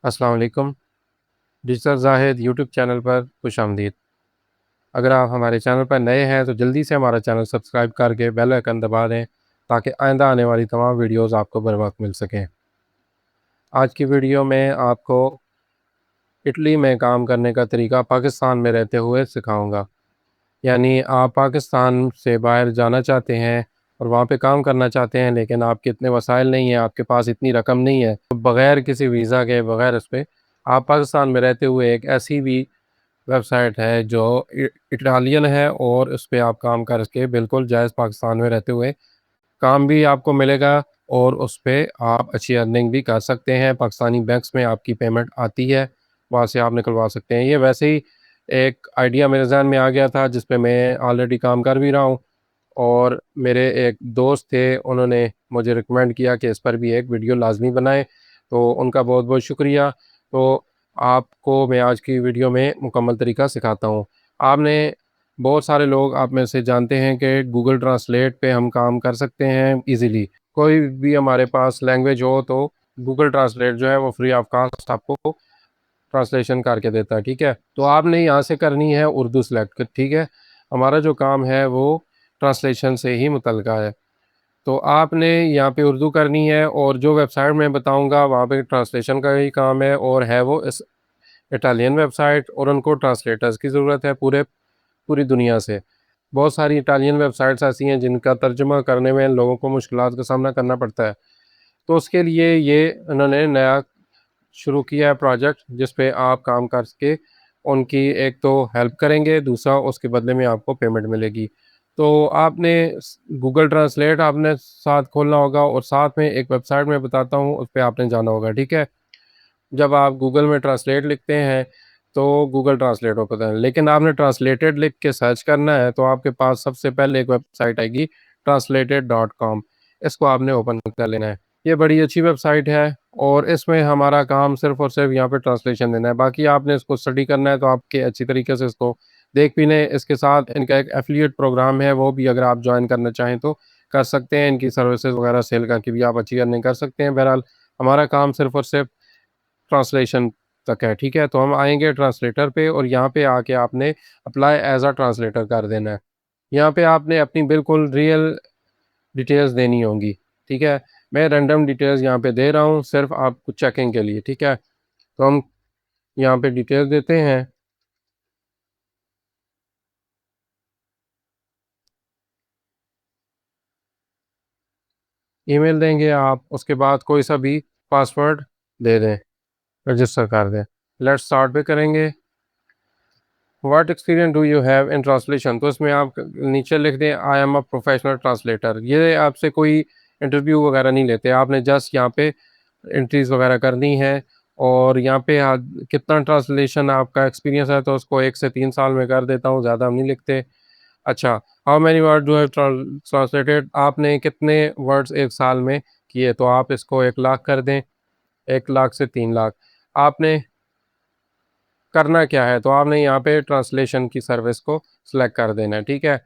अस्सलाम वालेकुम। Digital Zahid YouTube channel पर खुशामदीद। अगर आप हमारे चैनल पर नए हैं तो जल्दी से हमारा चैनल सब्सक्राइब करके बेल आइकन दबा दें ताकि आइंदा आने वाली तमाम वीडियोस आपको बर वक्त मिल सकें। आज की वीडियो में आपको इटली में काम करने का तरीका पाकिस्तान में रहते हुए सिखाऊंगा। यानी आप पाकिस्तान से बाहर जाना चाहते हैं और वहाँ पे काम करना चाहते हैं, लेकिन आपके इतने वसाइल नहीं हैं, आपके पास इतनी रकम नहीं है, तो बग़ैर किसी वीज़ा के, बग़ैर उस पे आप पाकिस्तान में रहते हुए एक ऐसी भी वेबसाइट है जो इटालियन है और उस पे आप काम करके बिल्कुल जायज़ पाकिस्तान में रहते हुए काम भी आपको मिलेगा और उस पे आप अच्छी अर्निंग भी कर सकते हैं। पाकिस्तानी बैंक्स में आपकी पेमेंट आती है, वहाँ से आप निकलवा सकते हैं। ये वैसे ही एक आइडिया मेरे ज़हन में आ गया था जिस पे मैं ऑलरेडी काम कर भी रहा हूँ और मेरे एक दोस्त थे, उन्होंने मुझे रिकमेंड किया कि इस पर भी एक वीडियो लाज़मी बनाएँ, तो उनका बहुत-बहुत शुक्रिया। तो आपको मैं आज की वीडियो में मुकम्मल तरीका सिखाता हूँ। आपने बहुत सारे लोग आप में से जानते हैं कि गूगल ट्रांसलेट पे हम काम कर सकते हैं ईज़िली। कोई भी हमारे पास लैंग्वेज हो तो गूगल ट्रांसलेट जो है वो फ्री ऑफ कॉस्ट आपको ट्रांसलेशन करके देता है, ठीक है? तो आपने यहाँ से करनी है उर्दू सेलेक्ट, ठीक है? हमारा जो काम है वो ट्रांसलेशन से ही मुतल्लिक़ा है। तो आपने यहाँ पे उर्दू करनी है और जो वेबसाइट मैं बताऊँगा वहाँ पे ट्रांसलेशन का ही काम है और है वो इस इटालियन वेबसाइट और उनको ट्रांसलेटर्स की ज़रूरत है पूरी दुनिया से। बहुत सारी इटालियन वेबसाइट्स ऐसी हैं जिनका तर्जुमा करने में लोगों को मुश्किलात का सामना करना पड़ता है। तो उसके लिए ये इन्होंने नया शुरू किया है प्रोजेक्ट जिस पे आप काम करके उनकी एक तो हेल्प करेंगे, दूसरा उसके बदले में आपको पेमेंट मिलेगी। तो आपने गूगल ट्रांसलेट आपने साथ खोलना होगा और साथ में एक वेबसाइट मैं बताता हूँ, उस पे आपने जाना होगा, ठीक है? जब आप गूगल में ट्रांसलेट लिखते हैं तो गूगल ट्रांसलेट होता है, लेकिन आपने ट्रांसलेटेड लिख के सर्च करना है तो आपके पास सबसे पहले एक वेबसाइट आएगी translated.com। इसको आपने ओपन कर लेना है। ये बड़ी अच्छी वेबसाइट है और इसमें हमारा काम सिर्फ़ और सिर्फ यहाँ पे ट्रांसलेशन देना है। बाकी आपने इसको स्टडी करना है तो आपके अच्छी तरीके से इसको देख भी लें। इसके साथ इनका एक एफ़िलिएट प्रोग्राम है, वो भी अगर आप जॉइन करना चाहें तो कर सकते हैं। इनकी सर्विसेज़ वगैरह सेल करके भी आप अच्छी अर्निंग कर सकते हैं। बहरहाल हमारा काम सिर्फ़ और सिर्फ ट्रांसलेशन तक है, ठीक है? तो हम आएँगे ट्रांसलेटर पे और यहाँ पे आके आपने अप्लाई एज़ अ ट्रांसलेटर कर देना है। यहाँ पे आपने अपनी बिल्कुल रियल डिटेल्स देनी होंगी, ठीक है? मैं रैंडम डिटेल्स यहाँ पे दे रहा हूँ सिर्फ़ आपको चेकिंग के लिए, ठीक है? तो हम यहाँ पे डिटेल्स देते हैं, ईमेल देंगे आप, उसके बाद कोई सा भी पासवर्ड दे दें, रजिस्टर कर दें। लेट्स स्टार्ट पे करेंगे। What experience do you have in translation? तो इसमें आप नीचे लिख दें I am a professional translator. ये आपसे कोई इंटरव्यू वगैरह नहीं लेते, आपने जस्ट यहाँ पे एंट्रीज़ वगैरह करनी है और यहाँ पे कितना ट्रांसलेशन आपका एक्सपीरियंस है तो उसको 1 से 3 साल में कर देता हूँ, ज़्यादा हम नहीं लिखते। अच्छा, how many word do have translated? आपने कितने वर्ड्स 1 साल में किए? तो आप इसको 1 लाख कर दें, 1 लाख से 3 लाख। आपने करना क्या है? तो आपने यहाँ पे ट्रांसलेशन की सर्विस को सिलेक्ट कर देना है, ठीक है?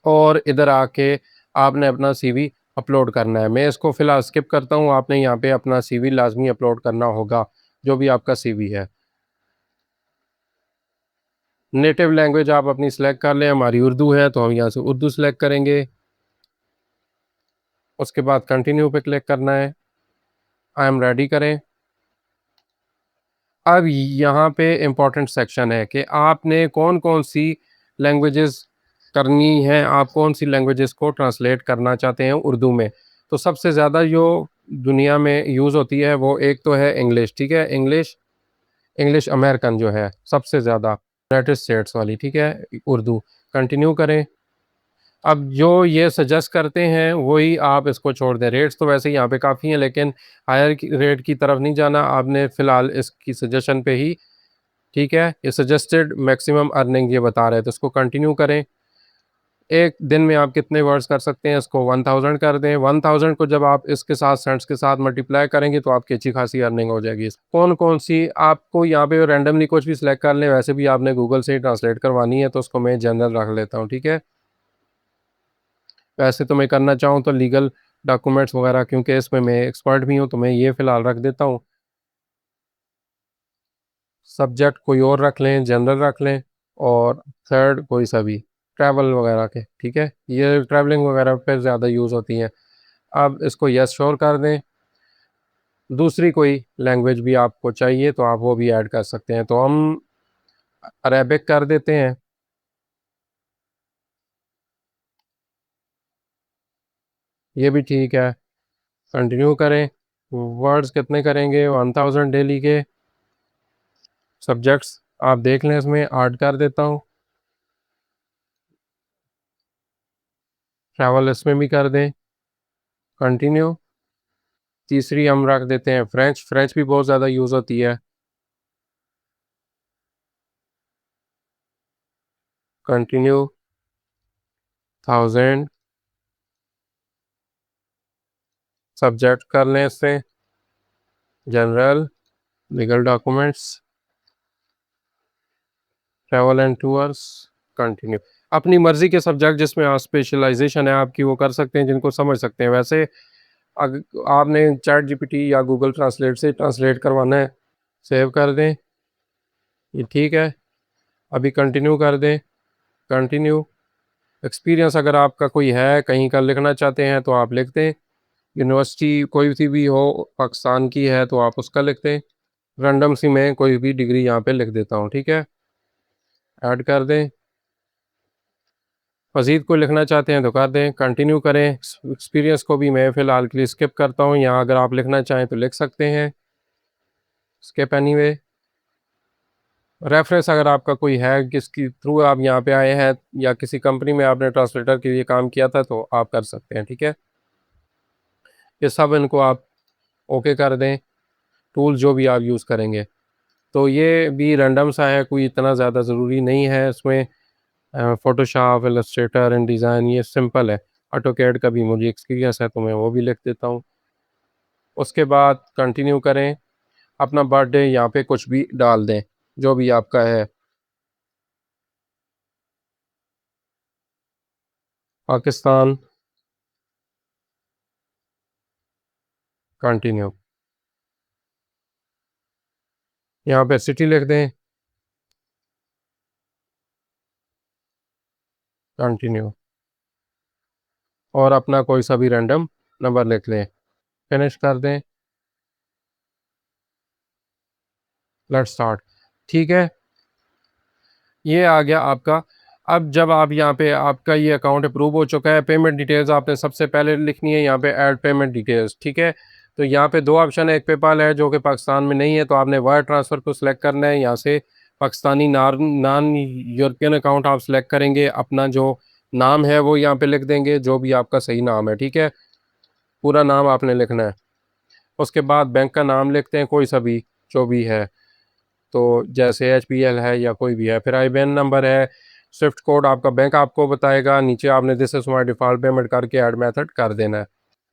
और इधर आके आपने अपना सीवी अपलोड करना है। मैं इसको फ़िलहाल स्किप करता हूँ, आपने यहाँ पे अपना सीवी लाज़मी अपलोड करना होगा, जो भी आपका सीवी है। नेटिव लैंग्वेज आप अपनी सिलेक्ट कर लें, हमारी उर्दू है तो हम यहाँ से उर्दू सिलेक्ट करेंगे। उसके बाद कंटिन्यू पे क्लिक करना है, आई एम रेडी करें। अब यहाँ पे इम्पोर्टेंट सेक्शन है कि आपने कौन-कौन सी लैंग्वेजेज़ करनी है, आप कौन-सी लैंग्वेजेज़ को ट्रांसलेट करना चाहते हैं उर्दू में। तो सबसे ज़्यादा जो दुनिया में यूज़ होती है वो एक तो है इंग्लिश, ठीक है? इंग्लिश इंग्लिश अमेरिकन जो है सबसे ज़्यादा, यूनाइटेड स्टेट्स वाली, ठीक है? उर्दू, कंटिन्यू करें। अब जो ये सजेस्ट करते हैं वही आप इसको छोड़ दें। रेट्स तो वैसे ही यहाँ पे काफ़ी हैं, लेकिन हायर की रेट की तरफ नहीं जाना आपने फ़िलहाल इसकी सजेशन पे ही, ठीक है? ये सजेस्टेड मैक्सिमम अर्निंग ये बता रहे हैं, तो इसको कंटिन्यू करें। 1 दिन में आप कितने वर्ड्स कर सकते हैं, इसको 1000 कर दें। 1000 को जब आप इसके साथ सेंट्स के साथ मल्टीप्लाई करेंगे तो आपकी अच्छी खासी अर्निंग हो जाएगी। कौन-कौन सी आपको यहाँ पे रैंडमली कुछ भी सिलेक्ट कर लें, वैसे भी आपने गूगल से ही ट्रांसलेट करवानी है, तो उसको मैं जनरल रख लेता हूँ, ठीक है? वैसे तो मैं करना चाहूँ तो लीगल डॉक्यूमेंट्स वगैरह, क्योंकि इसमें मैं एक्सपर्ट भी हूँ, तो मैं ये फ़िलहाल रख देता हूँ। सब्जेक्ट कोई और रख लें, जनरल रख लें, और थर्ड कोई सा भी ट्रैवल वगैरह के, ठीक है, ये ट्रैवलिंग वगैरह पे ज़्यादा यूज़ होती हैं। अब इसको यस श्योर कर दें। दूसरी कोई लैंग्वेज भी आपको चाहिए तो आप वो भी ऐड कर सकते हैं, तो हम अरेबिक कर देते हैं। ये भी ठीक है, कंटिन्यू करें। वर्ड्स कितने करेंगे? 1000 डेली के। सब्जेक्ट्स आप देख लें, इसमें ऐड कर देता हूँ। ट्रैवल इसमें भी कर दें, कंटिन्यू। तीसरी हम रख देते हैं फ्रेंच। फ्रेंच भी बहुत ज़्यादा यूज़ होती है, कंटिन्यू। 1000 सब्जेक्ट कर लें इससे, general, legal documents, travel and tours, continue. अपनी मर्ज़ी के सब्जेक्ट जिसमें आप स्पेशलाइजेशन है आपकी वो कर सकते हैं, जिनको समझ सकते हैं। वैसे अग आपने चैट जीपीटी या गूगल ट्रांसलेट से ट्रांसलेट करवाना है। सेव कर दें, ये ठीक है। अभी कंटिन्यू कर दें, कंटिन्यू। एक्सपीरियंस अगर आपका कोई है, कहीं का लिखना चाहते हैं तो आप लिख दें। यूनिवर्सिटी कोई सी भी हो, पाकिस्तान की है तो आप उसका लिख दें। रैंडम सी मैं कोई भी डिग्री यहाँ पे लिख देता हूँ, ठीक है, ऐड कर दें। मज़ीद कोई लिखना चाहते हैं तो कर दें, कंटिन्यू करें। एक्सपीरियंस को भी मैं फ़िलहाल के लिए स्किप करता हूँ, यहाँ अगर आप लिखना चाहें तो लिख सकते हैं, स्किप एनीवे। रेफरेंस अगर आपका कोई है, किसकी थ्रू आप यहाँ पे आए हैं, या किसी कंपनी में आपने ट्रांसलेटर के लिए काम किया था, तो आप कर सकते हैं, ठीक है। ये सब इनको आप ओके कर दें, टूल जो भी आप यूज़ करेंगे। तो ये भी रैंडम सा है, कोई इतना ज़्यादा ज़रूरी नहीं है इसमें। फ़ोटोशॉप, इलस्ट्रेटर, इनडिज़ाइन ये सिंपल है। ऑटोकैड का भी मुझे एक्सपीरियंस है तो मैं वो भी लिख देता हूँ। उसके बाद कंटिन्यू करें। अपना बर्थडे यहाँ पे कुछ भी डाल दें, जो भी आपका है। पाकिस्तान, कंटिन्यू। यहाँ पे सिटी लिख दें, कंटिन्यू। और अपना कोई सा भी रैंडम नंबर लिख लें, फिनिश कर दें, लेट्स स्टार्ट। ठीक है, ये आ गया आपका। अब जब आप यहाँ पे आपका ये अकाउंट अप्रूव हो चुका है, पेमेंट डिटेल्स आपने सबसे पहले लिखनी है यहाँ पे, ऐड पेमेंट डिटेल्स, ठीक है। तो यहाँ पे दो ऑप्शन है, एक पेपाल है जो कि पाकिस्तान में नहीं है, तो आपने वायर ट्रांसफ़र को सिलेक्ट करना है। यहाँ से पाकिस्तानी नॉन यूरोपियन अकाउंट आप सिलेक्ट करेंगे, अपना जो नाम है वो यहाँ पे लिख देंगे, जो भी आपका सही नाम है, ठीक है, पूरा नाम आपने लिखना है। उसके बाद बैंक का नाम लिखते हैं, कोई सा भी जो भी है, तो जैसे एचपीएल है या कोई भी है। फिर आईबीएन नंबर है, स्विफ्ट कोड आपका बैंक आपको बताएगा। नीचे आपने this is my default payment करके ऐड मेथड कर देना है।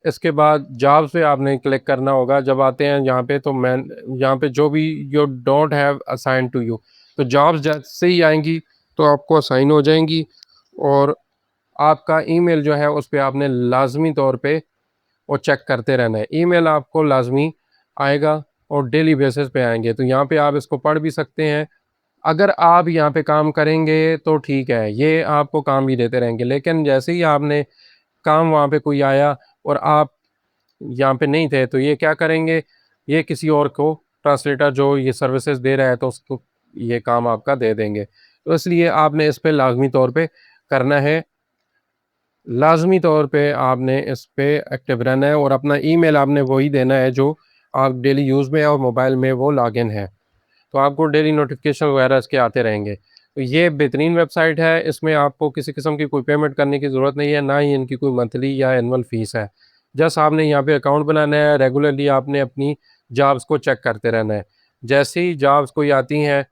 इसके बाद जॉब्स पे आपने क्लिक करना होगा। जब आते हैं यहाँ पे तो मैं यहाँ पे जो भी you don't have assign to you, तो जॉब्स जैसे ही आएंगी तो आपको असाइन हो जाएंगी। और आपका ईमेल जो है उस पर आपने लाजमी तौर पे वो चेक करते रहना है। ईमेल आपको लाजमी आएगा और डेली बेसिस पे आएंगे, तो यहाँ पे आप इसको पढ़ भी सकते हैं। अगर आप यहाँ पे काम करेंगे तो ठीक है, ये आपको काम भी देते रहेंगे, लेकिन जैसे ही आपने काम वहाँ पे कोई आया और आप यहाँ पे नहीं थे, तो ये क्या करेंगे, ये किसी और को, ट्रांसलेटर जो ये सर्विसेज दे रहा है, तो उसको ये काम आपका दे देंगे। तो इसलिए आपने इस पे लाजमी तौर पे करना है, लाजमी तौर पे आपने इस पे एक्टिव रहना है। और अपना ईमेल आपने वही देना है जो आप डेली यूज़ में है और मोबाइल में वो लॉगिन है, तो आपको डेली नोटिफिकेशन वगैरह इसके आते रहेंगे। तो ये बेहतरीन वेबसाइट है, इसमें आपको किसी किस्म की कोई पेमेंट करने की ज़रूरत नहीं है, ना ही इनकी कोई मंथली या एनुअल फ़ीस है। जस्ट आपने यहाँ पे अकाउंट बनाना है, रेगुलरली आपने अपनी जॉब्स को चेक करते रहना है। जैसे ही जॉब्स कोई आती हैं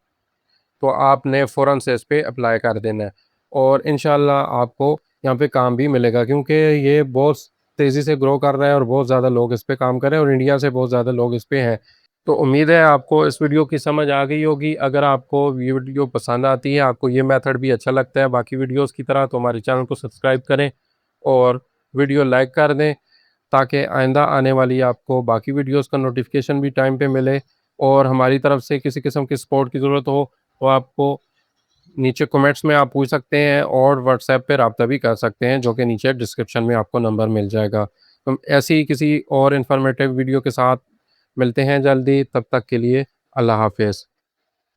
तो आपने फ़ौरन से इस पे अप्लाई कर देना है, और इंशाल्लाह आपको यहाँ पे काम भी मिलेगा, क्योंकि ये बहुत तेज़ी से ग्रो कर रहा है और बहुत ज़्यादा लोग इस पे काम कर रहे हैं, और इंडिया से बहुत ज़्यादा लोग इस पे हैं। तो उम्मीद है आपको इस वीडियो की समझ आ गई होगी। अगर आपको ये वीडियो पसंद आती है, आपको ये मेथड भी अच्छा लगता है बाकी वीडियोस की तरह, तो हमारे चैनल को सब्सक्राइब करें और वीडियो लाइक कर दें, ताकि आइंदा आने वाली आपको बाकी वीडियोस का नोटिफिकेशन भी टाइम पे मिले। और हमारी तरफ से किसी किस्म की सपोर्ट की ज़रूरत हो तो आपको नीचे कमेंट्स में आप पूछ सकते हैं और व्हाट्सएप पे राब्ता भी कर सकते हैं, जो कि नीचे डिस्क्रिप्शन में आपको नंबर मिल जाएगा। तो ऐसी ही किसी और इन्फॉर्मेटिव वीडियो के साथ मिलते हैं जल्दी, तब तक के लिए अल्लाह हाफ़िज़।